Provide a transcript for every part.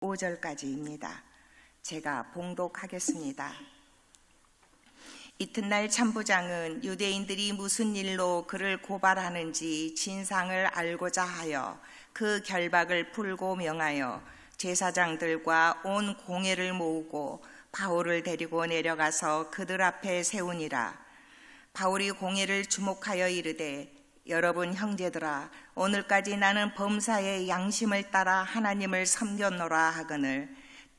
5절까지입니다. 제가 봉독하겠습니다. 이튿날 참부장은 유대인들이 무슨 일로 그를 고발하는지 진상을 알고자 하여 그 결박을 풀고 명하여 제사장들과 온 공회를 모으고 바울을 데리고 내려가서 그들 앞에 세우니라. 바울이 공회를 주목하여 이르되, 여러분 형제들아, 오늘까지 나는 범사의 양심을 따라 하나님을 섬겼노라 하거늘,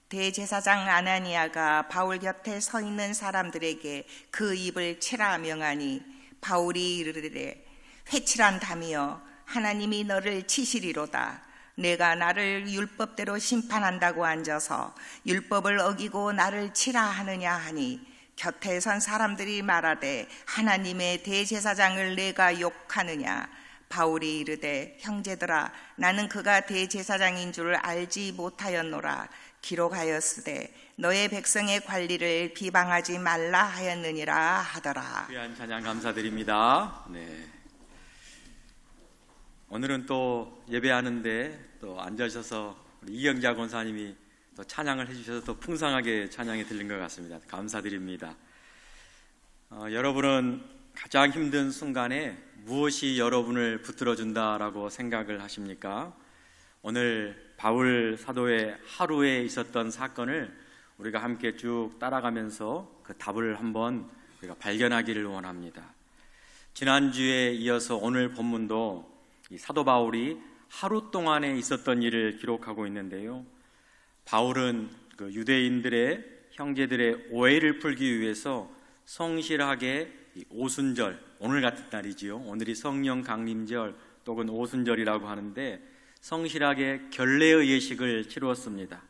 대제사장 아나니아가 바울 곁에 서 있는 사람들에게 그 입을 치라 명하니, 바울이 이르되, 회칠한 담이여, 하나님이 너를 치시리로다. 내가 나를 율법대로 심판한다고 앉아서 율법을 어기고 나를 치라 하느냐 하니, 곁에 선 사람들이 말하되, 하나님의 대제사장을 내가 욕하느냐? 바울이 이르되, 형제들아, 나는 그가 대제사장인 줄 알지 못하였노라. 기록하였으되 너의 백성의 관리를 비방하지 말라 하였느니라 하더라. 귀한 찬양 감사드립니다. 네. 오늘은 또 예배하는데 또 앉으셔서 우리 이영자 권사님이 또 찬양을 해주셔서 더 풍성하게 찬양이 들린 것 같습니다. 감사드립니다. 여러분은 가장 힘든 순간에 무엇이 여러분을 붙들어준다라고 생각을 하십니까? 오늘 바울 사도의 하루에 있었던 사건을 우리가 함께 쭉 따라가면서 그 답을 한번 우리가 발견하기를 원합니다. 지난주에 이어서 오늘 본문도 이 사도 바울이 하루 동안에 있었던 일을 기록하고 있는데요. 바울은 그 유대인들의 형제들의 오해를 풀기 위해서 성실하게 오순절, 오늘 같은 날이지요. 오늘이 성령 강림절 또는 오순절이라고 하는데 성실하게 결례의 예식을 치루었습니다.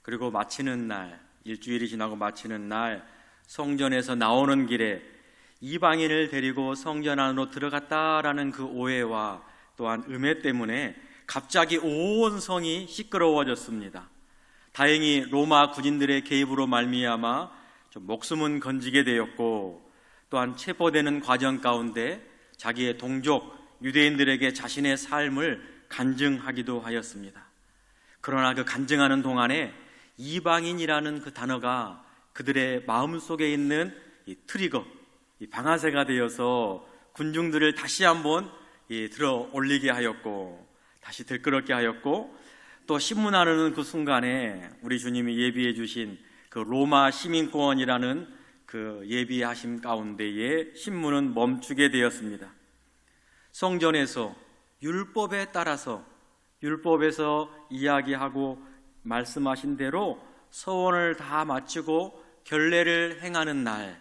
그리고 마치는 날, 일주일이 지나고 마치는 날 성전에서 나오는 길에 이방인을 데리고 성전 안으로 들어갔다라는 그 오해와 또한 음해 때문에 갑자기 온 성이 시끄러워졌습니다. 다행히 로마 군인들의 개입으로 말미암아 좀 목숨은 건지게 되었고, 또한 체포되는 과정 가운데 자기의 동족 유대인들에게 자신의 삶을 간증하기도 하였습니다. 그러나 그 간증하는 동안에 이방인이라는 그 단어가 그들의 마음속에 있는 이 트리거, 이 방아쇠가 되어서 군중들을 다시 한번 들어 올리게 하였고, 다시 들끓었게 하였고, 또 신문하는 그 순간에 우리 주님이 예비해 주신 그 로마 시민권이라는 그 예비하심 가운데에 신문은 멈추게 되었습니다. 성전에서 율법에 따라서 율법에서 이야기하고 말씀하신 대로 서원을 다 마치고 결례를 행하는 날,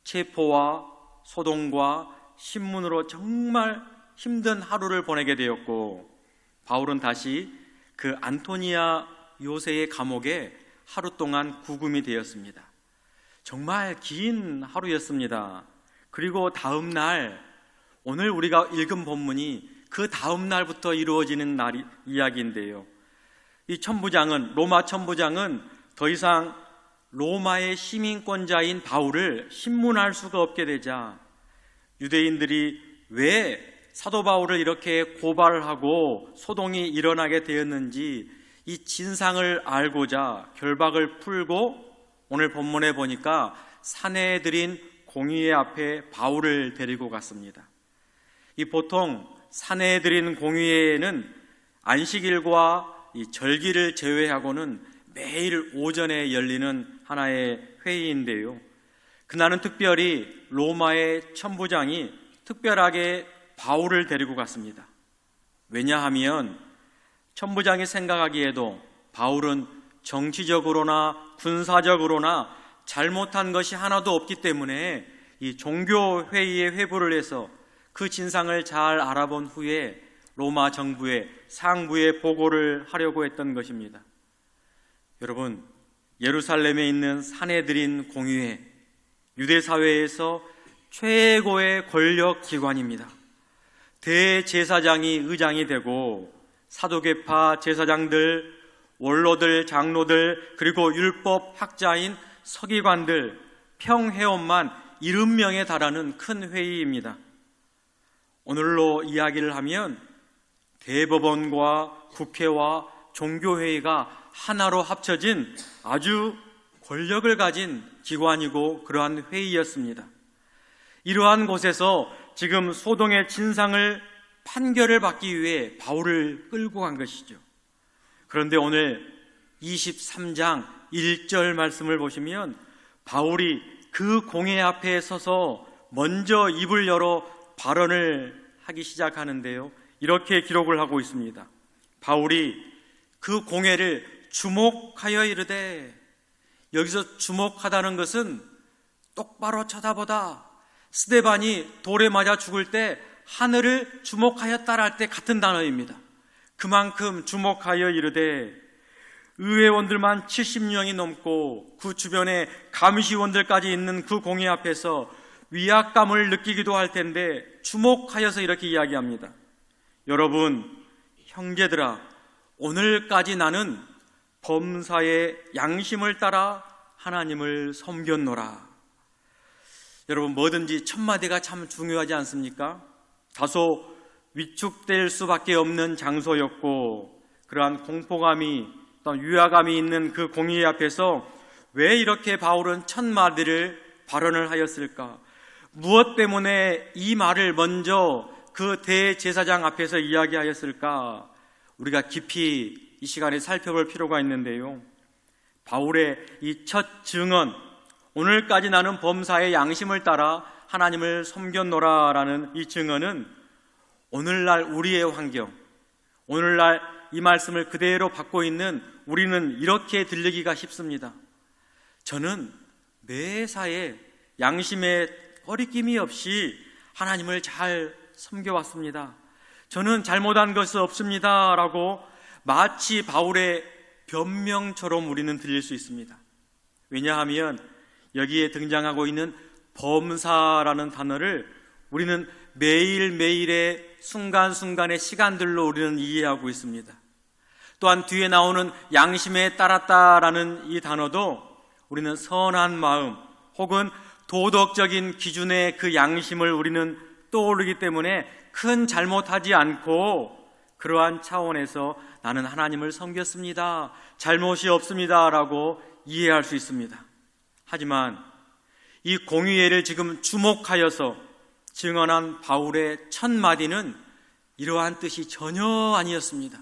체포와 소동과 신문으로 정말 힘든 하루를 보내게 되었고, 바울은 다시 그 안토니아 요새의 감옥에 하루 동안 구금이 되었습니다. 정말 긴 하루였습니다. 그리고 다음 날, 오늘 우리가 읽은 본문이 그 다음 날부터 이루어지는 이야기인데요. 이 천부장은, 로마 천부장은 더 이상 로마의 시민권자인 바울을 신문할 수가 없게 되자 유대인들이 왜 사도 바울을 이렇게 고발을 하고 소동이 일어나게 되었는지 이 진상을 알고자 결박을 풀고 오늘 본문에 보니까 사내들인 공의회 앞에 바울을 데리고 갔습니다. 이 보통 사내들인 공의회에는 안식일과 이 절기를 제외하고는 매일 오전에 열리는 하나의 회의인데요. 그날은 특별히 로마의 천부장이 특별하게 바울을 데리고 갔습니다. 왜냐하면 천부장이 생각하기에도 바울은 정치적으로나 군사적으로나 잘못한 것이 하나도 없기 때문에 이 종교회의에 회부를 해서 그 진상을 잘 알아본 후에 로마 정부의 상부에 보고를 하려고 했던 것입니다. 여러분, 예루살렘에 있는 사내들인 공의회, 유대사회에서 최고의 권력기관입니다. 대제사장이 의장이 되고 사도계파 제사장들, 원로들, 장로들, 그리고 율법학자인 서기관들, 평회원만 70명에 달하는 큰 회의입니다. 오늘로 이야기를 하면 대법원과 국회와 종교회의가 하나로 합쳐진 아주 권력을 가진 기관이고 그러한 회의였습니다. 이러한 곳에서 지금 소동의 진상을 판결을 받기 위해 바울을 끌고 간 것이죠. 그런데 오늘 23장 1절 말씀을 보시면 바울이 그 공회 앞에 서서 먼저 입을 열어 발언을 하기 시작하는데요, 이렇게 기록을 하고 있습니다. 바울이 그 공회를 주목하여 이르되, 여기서 주목하다는 것은 똑바로 쳐다보다, 스데반이 돌에 맞아 죽을 때 하늘을 주목하였다라 할 때 같은 단어입니다. 그만큼 주목하여 이르되, 의회원들만 70명이 넘고 그 주변에 감시원들까지 있는 그 공회 앞에서 위압감을 느끼기도 할 텐데 주목하여서 이렇게 이야기합니다. 여러분, 형제들아, 오늘까지 나는 범사의 양심을 따라 하나님을 섬겼노라. 여러분, 뭐든지 첫 마디가 참 중요하지 않습니까? 다소 위축될 수밖에 없는 장소였고, 그러한 공포감이 또 위화감이 있는 그 공의 앞에서 왜 이렇게 바울은 첫 마디를 발언을 하였을까? 무엇 때문에 이 말을 먼저 그 대제사장 앞에서 이야기하였을까? 우리가 깊이 이 시간에 살펴볼 필요가 있는데요, 바울의 이 첫 증언, 오늘까지 나는 범사의 양심을 따라 하나님을 섬겼노라 라는 이 증언은 오늘날 우리의 환경, 오늘날 이 말씀을 그대로 받고 있는 우리는 이렇게 들리기가 쉽습니다. 저는 매사에 양심에 거리낌이 없이 하나님을 잘 섬겨왔습니다. 저는 잘못한 것은 없습니다 라고 마치 바울의 변명처럼 우리는 들릴 수 있습니다. 왜냐하면 여기에 등장하고 있는 범사라는 단어를 우리는 매일매일의 순간순간의 시간들로 우리는 이해하고 있습니다. 또한 뒤에 나오는 양심에 따랐다라는 이 단어도 우리는 선한 마음 혹은 도덕적인 기준의 그 양심을 우리는 떠오르기 때문에 큰 잘못하지 않고 그러한 차원에서 나는 하나님을 섬겼습니다, 잘못이 없습니다 라고 이해할 수 있습니다. 하지만 이 공의회를 지금 주목하여서 증언한 바울의 첫 마디는 이러한 뜻이 전혀 아니었습니다.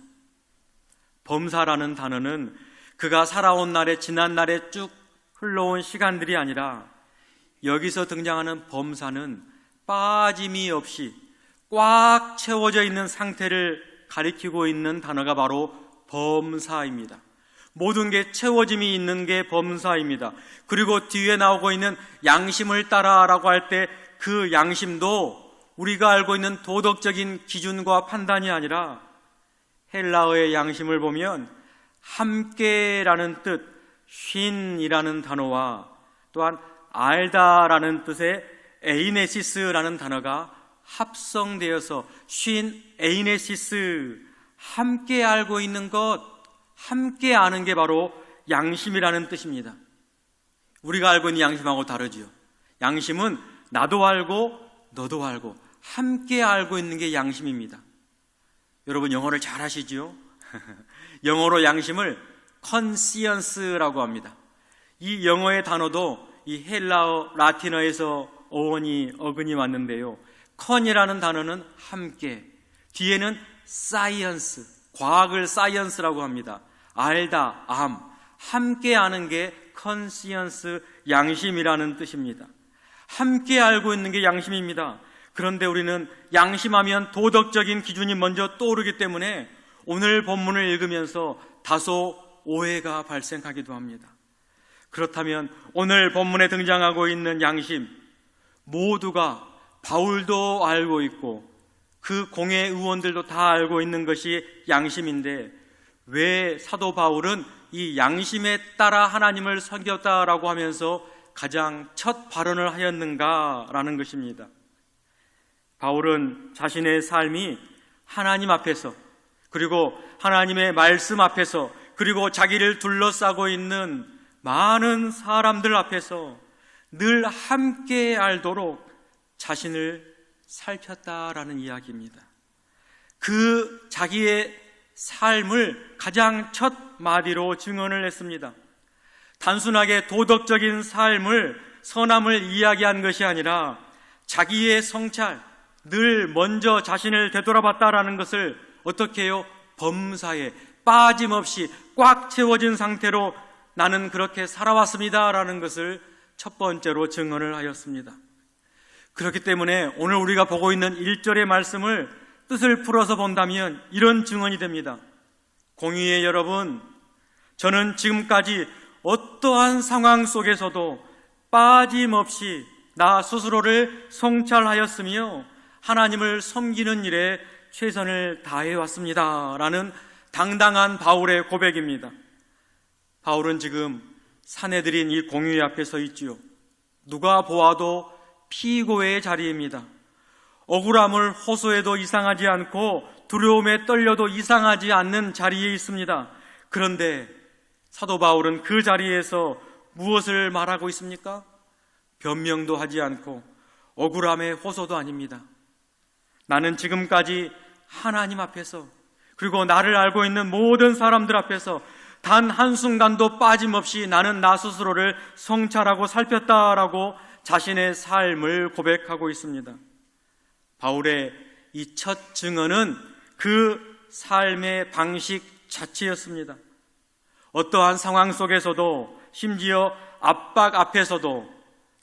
범사라는 단어는 그가 살아온 날에, 지난 날에 쭉 흘러온 시간들이 아니라 여기서 등장하는 범사는 빠짐이 없이 꽉 채워져 있는 상태를 가리키고 있는 단어가 바로 범사입니다. 모든 게 채워짐이 있는 게 범사입니다. 그리고 뒤에 나오고 있는 양심을 따라라고 할 때 그 양심도 우리가 알고 있는 도덕적인 기준과 판단이 아니라 헬라어의 양심을 보면 함께라는 뜻, 쉰이라는 단어와 또한 알다라는 뜻의 에이네시스라는 단어가 합성되어서 쉰 에이네시스, 함께 알고 있는 것, 함께 아는 게 바로 양심이라는 뜻입니다. 우리가 알고 있는 양심하고 다르지요. 양심은 나도 알고 너도 알고 함께 알고 있는 게 양심입니다. 여러분 영어를 잘 하시죠? 영어로 양심을 conscience라고 합니다. 이 영어의 단어도 이 헬라어, 라틴어에서 어근이 왔는데요, con이라는 단어는 함께, 뒤에는 science, 과학을 science라고 합니다. 알다, 함께 아는 게 conscience, 양심이라는 뜻입니다. 함께 알고 있는 게 양심입니다. 그런데 우리는 양심하면 도덕적인 기준이 먼저 떠오르기 때문에 오늘 본문을 읽으면서 다소 오해가 발생하기도 합니다. 그렇다면 오늘 본문에 등장하고 있는 양심, 모두가 바울도 알고 있고 그 공회 의원들도 다 알고 있는 것이 양심인데 왜 사도 바울은 이 양심에 따라 하나님을 섬겼다라고 하면서 가장 첫 발언을 하였는가라는 것입니다. 바울은 자신의 삶이 하나님 앞에서, 그리고 하나님의 말씀 앞에서, 그리고 자기를 둘러싸고 있는 많은 사람들 앞에서 늘 함께 알도록 자신을 살폈다라는 이야기입니다. 그 자기의 삶을 가장 첫 마디로 증언을 했습니다. 단순하게 도덕적인 삶을, 선함을 이야기한 것이 아니라 자기의 성찰, 늘 먼저 자신을 되돌아봤다라는 것을 어떻게 해요? 범사에 빠짐없이 꽉 채워진 상태로 나는 그렇게 살아왔습니다라는 것을 첫 번째로 증언을 하였습니다. 그렇기 때문에 오늘 우리가 보고 있는 1절의 말씀을 뜻을 풀어서 본다면 이런 증언이 됩니다. 공의의 여러분, 저는 지금까지 어떠한 상황 속에서도 빠짐없이 나 스스로를 성찰하였으며 하나님을 섬기는 일에 최선을 다해왔습니다 라는 당당한 바울의 고백입니다. 바울은 지금 사내들인 이 공의 앞에 서 있지요. 누가 보아도 피고의 자리입니다. 억울함을 호소해도 이상하지 않고 두려움에 떨려도 이상하지 않는 자리에 있습니다. 그런데 사도 바울은 그 자리에서 무엇을 말하고 있습니까? 변명도 하지 않고 억울함의 호소도 아닙니다. 나는 지금까지 하나님 앞에서 그리고 나를 알고 있는 모든 사람들 앞에서 단 한순간도 빠짐없이 나는 나 스스로를 성찰하고 살폈다라고 자신의 삶을 고백하고 있습니다. 바울의 이 첫 증언은 그 삶의 방식 자체였습니다. 어떠한 상황 속에서도 심지어 압박 앞에서도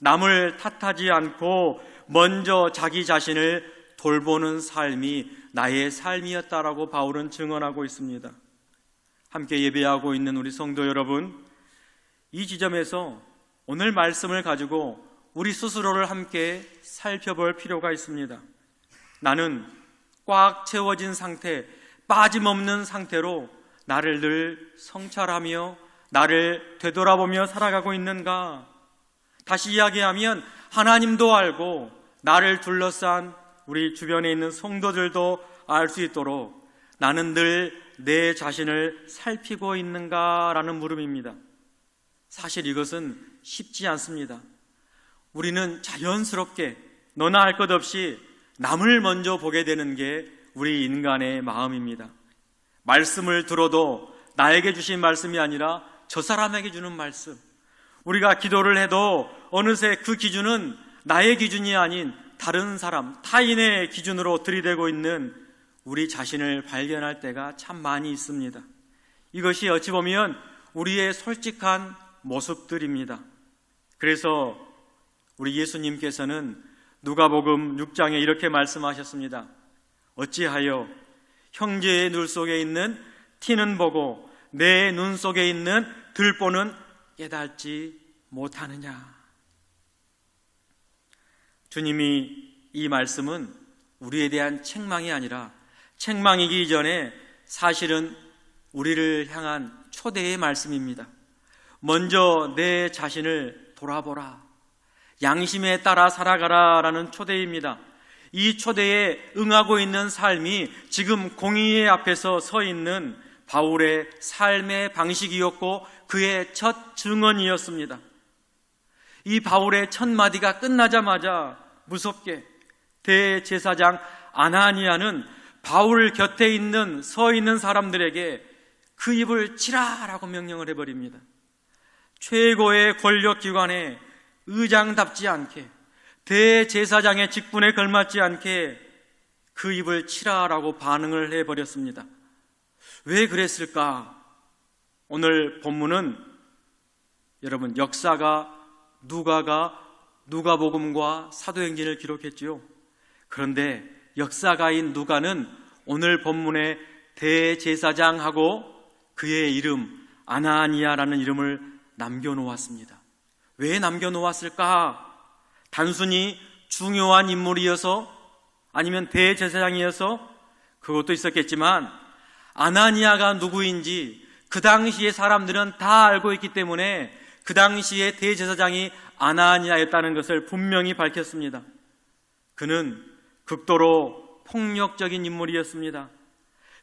남을 탓하지 않고 먼저 자기 자신을 돌보는 삶이 나의 삶이었다라고 바울은 증언하고 있습니다. 함께 예배하고 있는 우리 성도 여러분, 이 지점에서 오늘 말씀을 가지고 우리 스스로를 함께 살펴볼 필요가 있습니다. 나는 꽉 채워진 상태, 빠짐없는 상태로 나를 늘 성찰하며 나를 되돌아보며 살아가고 있는가? 다시 이야기하면 하나님도 알고 나를 둘러싼 우리 주변에 있는 성도들도 알 수 있도록 나는 늘 내 자신을 살피고 있는가라는 물음입니다. 사실 이것은 쉽지 않습니다. 우리는 자연스럽게 너나 할 것 없이 남을 먼저 보게 되는 게 우리 인간의 마음입니다. 말씀을 들어도 나에게 주신 말씀이 아니라 저 사람에게 주는 말씀, 우리가 기도를 해도 어느새 그 기준은 나의 기준이 아닌 다른 사람, 타인의 기준으로 들이대고 있는 우리 자신을 발견할 때가 참 많이 있습니다. 이것이 어찌 보면 우리의 솔직한 모습들입니다. 그래서 우리 예수님께서는 누가복음 6장에 이렇게 말씀하셨습니다. 어찌하여 형제의 눈 속에 있는 티는 보고 내 눈 속에 있는 들보는 깨닫지 못하느냐. 주님이 이 말씀은 우리에 대한 책망이 아니라 책망이기 이전에 사실은 우리를 향한 초대의 말씀입니다. 먼저 내 자신을 돌아보라, 양심에 따라 살아가라 라는 초대입니다. 이 초대에 응하고 있는 삶이 지금 공의의 앞에서 서 있는 바울의 삶의 방식이었고 그의 첫 증언이었습니다. 이 바울의 첫 마디가 끝나자마자 무섭게 대제사장 아나니아는 바울 곁에 서 있는 사람들에게 그 입을 치라라고 명령을 해버립니다. 최고의 권력기관에 의장답지 않게 대제사장의 직분에 걸맞지 않게 그 입을 치라라고 반응을 해버렸습니다. 왜 그랬을까? 오늘 본문은 여러분 역사가 누가복음과 사도행전을 기록했지요. 그런데 역사가인 누가는 오늘 본문의 대제사장하고 그의 이름 아나니아라는 이름을 남겨놓았습니다. 왜 남겨놓았을까? 단순히 중요한 인물이어서 아니면 대제사장이어서 그것도 있었겠지만 아나니아가 누구인지 그 당시의 사람들은 다 알고 있기 때문에 그 당시에 대제사장이 아나니아였다는 것을 분명히 밝혔습니다. 그는 극도로 폭력적인 인물이었습니다.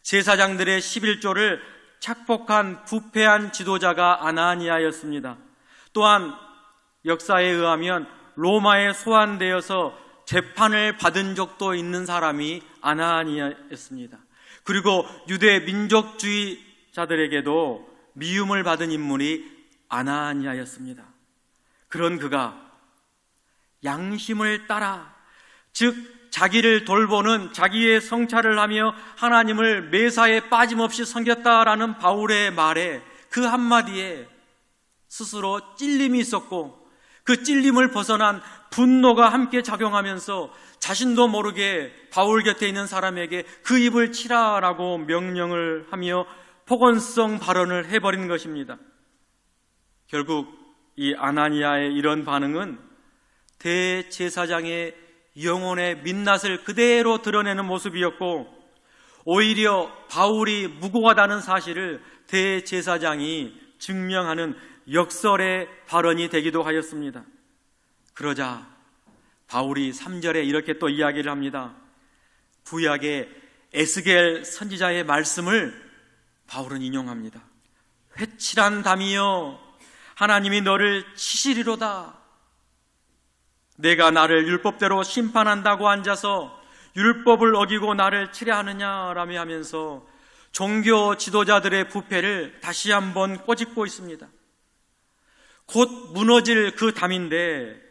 제사장들의 11조를 착복한 부패한 지도자가 아나니아였습니다. 또한 역사에 의하면 로마에 소환되어서 재판을 받은 적도 있는 사람이 아나니아였습니다. 그리고 유대 민족주의자들에게도 미움을 받은 인물이 아나니아였습니다. 그런 그가 양심을 따라, 즉 자기를 돌보는, 자기의 성찰을 하며 하나님을 매사에 빠짐없이 섬겼다라는 바울의 말에, 그 한마디에 스스로 찔림이 있었고, 그 찔림을 벗어난 분노가 함께 작용하면서 자신도 모르게 바울 곁에 있는 사람에게 그 입을 치라라고 명령을 하며 폭언성 발언을 해버린 것입니다. 결국 이 아나니아의 이런 반응은 대제사장의 영혼의 민낯을 그대로 드러내는 모습이었고, 오히려 바울이 무고하다는 사실을 대제사장이 증명하는 역설의 발언이 되기도 하였습니다. 그러자 바울이 3절에 이렇게 또 이야기를 합니다. 구약의 에스겔 선지자의 말씀을 바울은 인용합니다. 회칠한 담이여, 하나님이 너를 치시리로다. 내가 나를 율법대로 심판한다고 앉아서 율법을 어기고 나를 치려 하느냐라며 하면서 종교 지도자들의 부패를 다시 한번 꼬집고 있습니다. 곧 무너질 그 담인데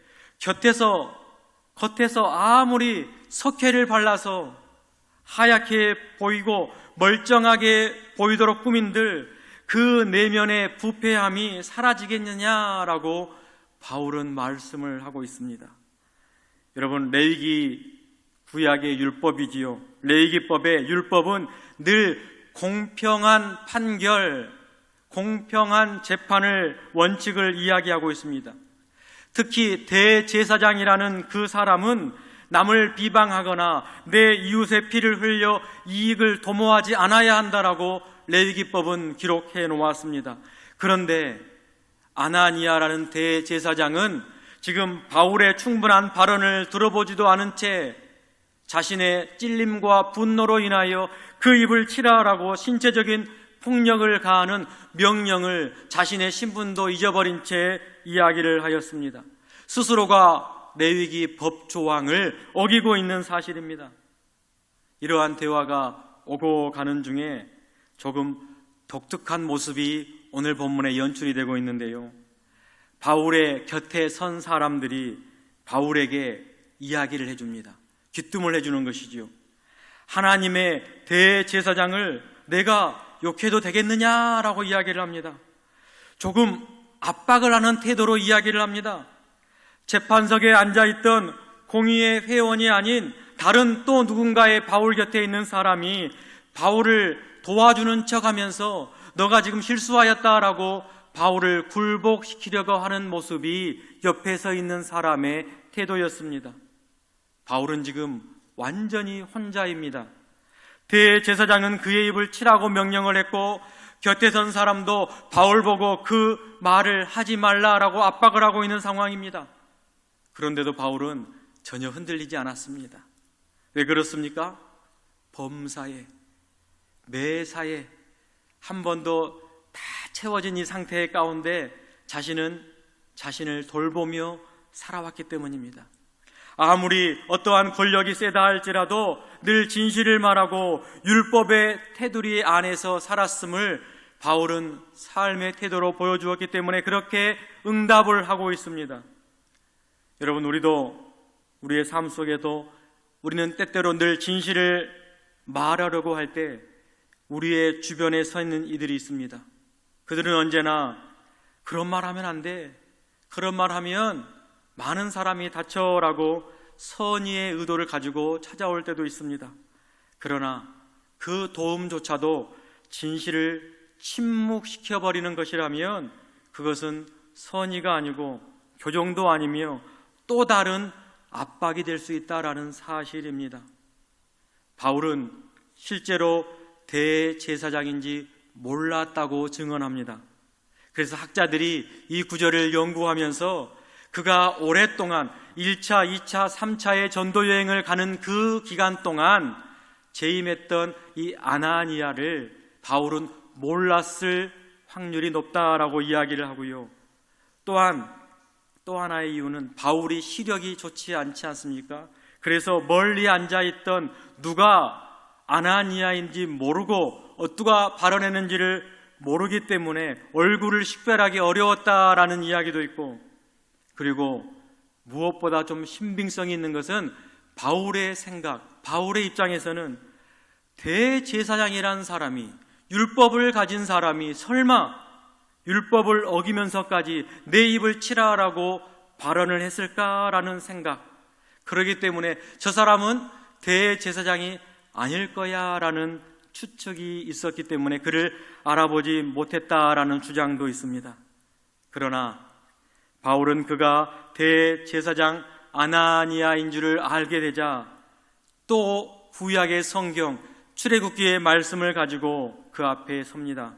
겉에서 아무리 석회를 발라서 하얗게 보이고 멀쩡하게 보이도록 꾸민들 그 내면의 부패함이 사라지겠느냐라고 바울은 말씀을 하고 있습니다. 여러분, 레위기 구약의 율법이지요. 레위기법의 율법은 늘 공평한 판결, 공평한 재판을 원칙을 이야기하고 있습니다. 특히 대제사장이라는 그 사람은 남을 비방하거나 내 이웃의 피를 흘려 이익을 도모하지 않아야 한다라고 레위기법은 기록해 놓았습니다. 그런데 아나니아라는 대제사장은 지금 바울의 충분한 발언을 들어보지도 않은 채 자신의 찔림과 분노로 인하여 그 입을 치라라고 신체적인 폭력을 가하는 명령을 자신의 신분도 잊어버린 채 이야기를 하였습니다. 스스로가 레위기 법 조항을 어기고 있는 사실입니다. 이러한 대화가 오고 가는 중에 조금 독특한 모습이 오늘 본문에 연출이 되고 있는데요. 바울의 곁에 선 사람들이 바울에게 이야기를 해줍니다. 귀뜸을 해주는 것이지요. 하나님의 대제사장을 내가 욕해도 되겠느냐라고 이야기를 합니다. 조금 압박을 하는 태도로 이야기를 합니다. 재판석에 앉아있던 공의의 회원이 아닌 다른 또 누군가의 바울 곁에 있는 사람이 바울을 도와주는 척하면서 너가 지금 실수하였다라고 바울을 굴복시키려고 하는 모습이 옆에 서 있는 사람의 태도였습니다. 바울은 지금 완전히 혼자입니다. 대제사장은 그의 입을 치라고 명령을 했고 곁에 선 사람도 바울 보고 그 말을 하지 말라라고 압박을 하고 있는 상황입니다. 그런데도 바울은 전혀 흔들리지 않았습니다. 왜 그렇습니까? 범사에, 매사에 한 번도 다 채워진 이 상태 가운데 자신은 자신을 돌보며 살아왔기 때문입니다. 아무리 어떠한 권력이 세다 할지라도 늘 진실을 말하고 율법의 테두리 안에서 살았음을 바울은 삶의 태도로 보여주었기 때문에 그렇게 응답을 하고 있습니다. 여러분, 우리도 우리의 삶 속에도 우리는 때때로 늘 진실을 말하려고 할 때 우리의 주변에 서 있는 이들이 있습니다. 그들은 언제나 그런 말 하면 안 돼, 그런 말 하면 많은 사람이 다쳐라고 선의의 의도를 가지고 찾아올 때도 있습니다. 그러나 그 도움조차도 진실을 침묵시켜버리는 것이라면 그것은 선의가 아니고 교정도 아니며 또 다른 압박이 될 수 있다라는 사실입니다. 바울은 실제로 대제사장인지 몰랐다고 증언합니다. 그래서 학자들이 이 구절을 연구하면서 그가 오랫동안 1차, 2차, 3차의 전도 여행을 가는 그 기간 동안 재임했던 이 아나니아를 바울은 몰랐을 확률이 높다라고 이야기를 하고요. 또한 또 하나의 이유는 바울이 시력이 좋지 않지 않습니까? 그래서 멀리 앉아있던 누가 아나니아인지 모르고 누가 발언했는지를 모르기 때문에 얼굴을 식별하기 어려웠다라는 이야기도 있고, 그리고 무엇보다 좀 신빙성이 있는 것은 바울의 생각, 바울의 입장에서는 대제사장이라는 사람이, 율법을 가진 사람이 설마 율법을 어기면서까지 내 입을 치라라고 발언을 했을까라는 생각, 그렇기 때문에 저 사람은 대제사장이 아닐 거야 라는 추측이 있었기 때문에 그를 알아보지 못했다라는 주장도 있습니다. 그러나 바울은 그가 대제사장 아나니아인 줄을 알게 되자 또 구약의 성경 출애굽기의 말씀을 가지고 그 앞에 섭니다.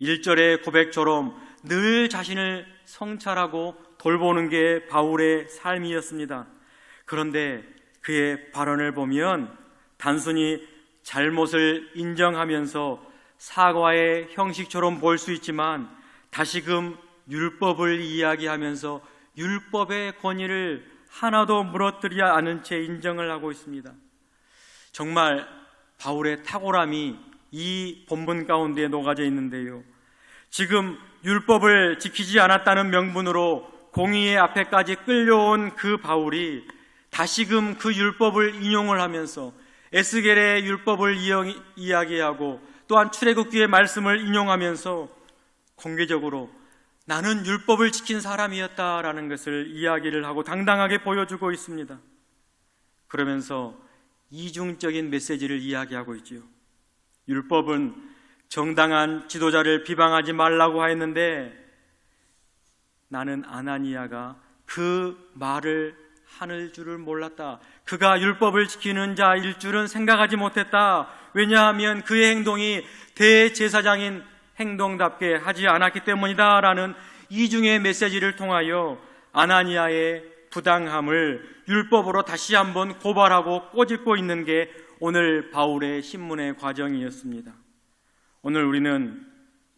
1절의 고백처럼 늘 자신을 성찰하고 돌보는 게 바울의 삶이었습니다. 그런데 그의 발언을 보면 단순히 잘못을 인정하면서 사과의 형식처럼 볼 수 있지만 다시금 율법을 이야기하면서 율법의 권위를 하나도 무너뜨리지 않은 채 인정을 하고 있습니다. 정말 바울의 탁월함이 이 본문 가운데 녹아져 있는데요, 지금 율법을 지키지 않았다는 명분으로 공의의 앞에까지 끌려온 그 바울이 다시금 그 율법을 인용을 하면서 에스겔의 율법을 이야기하고 또한 출애굽기의 말씀을 인용하면서 공개적으로 나는 율법을 지킨 사람이었다라는 것을 이야기를 하고 당당하게 보여주고 있습니다. 그러면서 이중적인 메시지를 이야기하고 있지요. 율법은 정당한 지도자를 비방하지 말라고 하였는데 나는 아나니아가 그 말을 하는 줄을 몰랐다. 그가 율법을 지키는 자일 줄은 생각하지 못했다. 왜냐하면 그의 행동이 대제사장인 행동답게 하지 않았기 때문이다 라는 이중의 메시지를 통하여 아나니아의 부당함을 율법으로 다시 한번 고발하고 꼬집고 있는 게 오늘 바울의 신문의 과정이었습니다. 오늘 우리는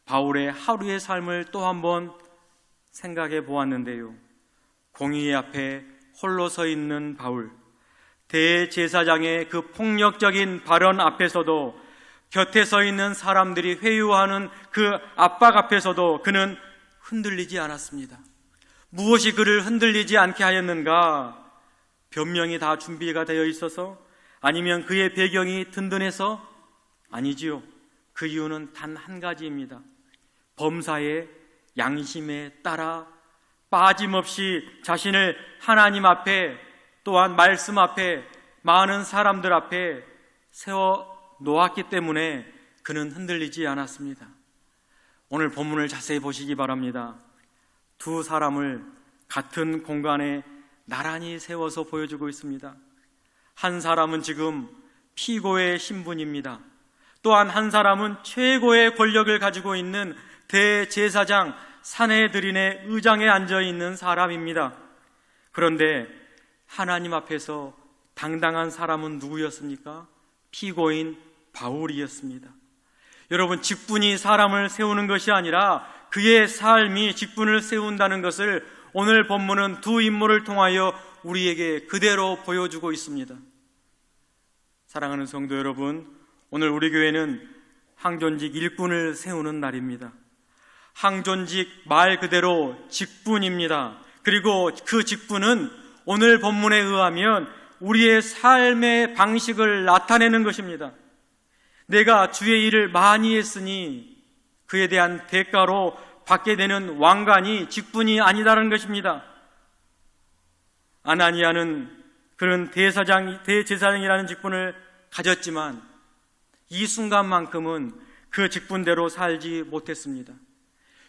바울의 하루의 삶을 또 한번 생각해 보았는데요, 공의 앞에 홀로 서 있는 바울, 대제사장의 그 폭력적인 발언 앞에서도, 곁에 서 있는 사람들이 회유하는 그 압박 앞에서도 그는 흔들리지 않았습니다. 무엇이 그를 흔들리지 않게 하였는가? 변명이 다 준비가 되어 있어서? 아니면 그의 배경이 든든해서? 아니지요. 그 이유는 단 한 가지입니다. 범사의 양심에 따라 빠짐없이 자신을 하나님 앞에, 또한 말씀 앞에, 많은 사람들 앞에 세워 놓았기 때문에 그는 흔들리지 않았습니다. 오늘 본문을 자세히 보시기 바랍니다. 두 사람을 같은 공간에 나란히 세워서 보여주고 있습니다. 한 사람은 지금 피고의 신분입니다. 또한 한 사람은 최고의 권력을 가지고 있는 대제사장 산헤드린의 의장에 앉아있는 사람입니다. 그런데 하나님 앞에서 당당한 사람은 누구였습니까? 피고인 바울이었습니다. 여러분, 직분이 사람을 세우는 것이 아니라 그의 삶이 직분을 세운다는 것을 오늘 본문은 두 인물을 통하여 우리에게 그대로 보여주고 있습니다. 사랑하는 성도 여러분, 오늘 우리 교회는 항존직 일꾼을 세우는 날입니다. 항존직 말 그대로 직분입니다. 그리고 그 직분은 오늘 본문에 의하면 우리의 삶의 방식을 나타내는 것입니다. 내가 주의 일을 많이 했으니 그에 대한 대가로 받게 되는 왕관이 직분이 아니다라는 것입니다. 아나니아는 그런 대제사장이라는 직분을 가졌지만 이 순간만큼은 그 직분대로 살지 못했습니다.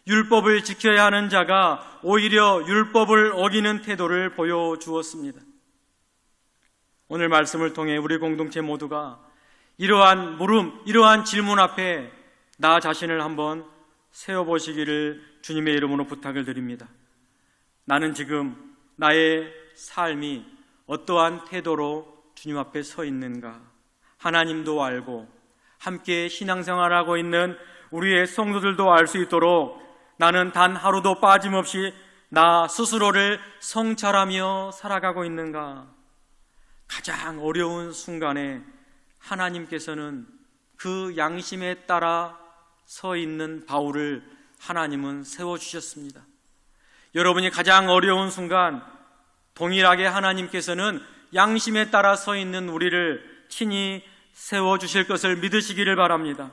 율법을 지켜야 하는 자가 오히려 율법을 어기는 태도를 보여주었습니다. 오늘 말씀을 통해 우리 공동체 모두가 이러한 물음, 이러한 질문 앞에 나 자신을 한번 세워보시기를 주님의 이름으로 부탁을 드립니다. 나는 지금 나의 삶이 어떠한 태도로 주님 앞에 서 있는가? 하나님도 알고 함께 신앙생활하고 있는 우리의 성도들도 알 수 있도록 나는 단 하루도 빠짐없이 나 스스로를 성찰하며 살아가고 있는가? 가장 어려운 순간에 하나님께서는 그 양심에 따라 서 있는 바울을 하나님은 세워주셨습니다. 여러분이 가장 어려운 순간 동일하게 하나님께서는 양심에 따라 서 있는 우리를 친히 세워주실 것을 믿으시기를 바랍니다.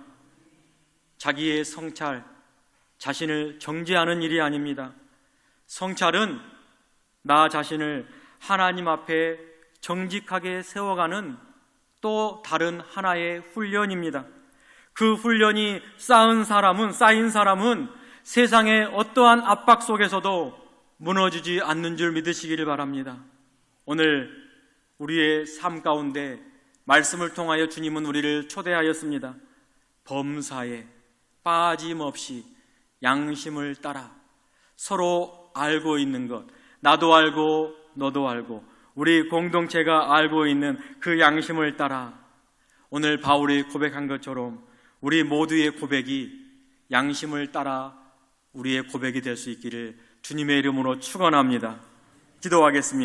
자기의 성찰, 자신을 정죄하는 일이 아닙니다. 성찰은 나 자신을 하나님 앞에 정직하게 세워가는 또 다른 하나의 훈련입니다. 그 훈련이 쌓인 사람은 세상의 어떠한 압박 속에서도 무너지지 않는 줄 믿으시기를 바랍니다. 오늘 우리의 삶 가운데 말씀을 통하여 주님은 우리를 초대하였습니다. 범사에 빠짐없이 양심을 따라 서로 알고 있는 것, 나도 알고 너도 알고 우리 공동체가 알고 있는 그 양심을 따라 오늘 바울이 고백한 것처럼 우리 모두의 고백이 양심을 따라 우리의 고백이 될 수 있기를 주님의 이름으로 축원합니다. 기도하겠습니다.